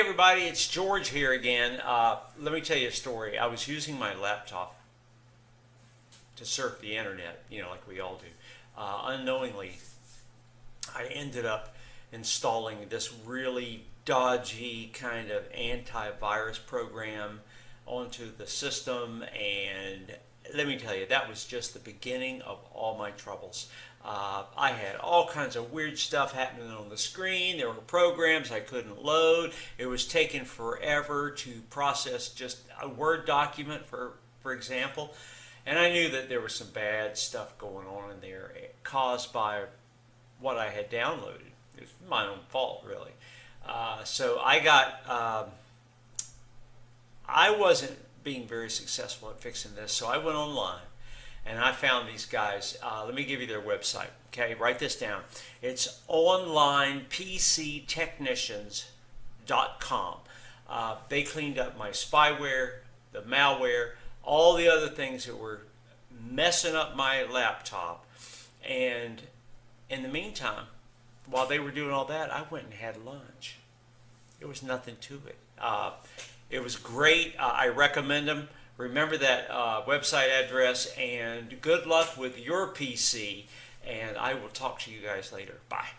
Everybody, it's George here again. Let me tell you a story. I was using my laptop to surf the internet, like we all do. Unknowingly, I ended up installing this really dodgy kind of antivirus program onto the system, and let me tell you, that was just the beginning of all my troubles. I had all kinds of weird stuff happening on the screen. There were programs I couldn't load. It was taking forever to process just a Word document, for example. And I knew that there was some bad stuff going on in there caused by what I had downloaded. It was my own fault, really. So I wasn't being very successful at fixing this, so I went online and I found these guys. Let me give you their website. Okay, write this down. It's onlinepctechnicians.com. They cleaned up my spyware, the malware, all the other things that were messing up my laptop. And in the meantime, while they were doing all that, I went and had lunch. There was nothing to it. It was great. I recommend them. Remember that website address, and good luck with your PC, and I will talk to you guys later. Bye.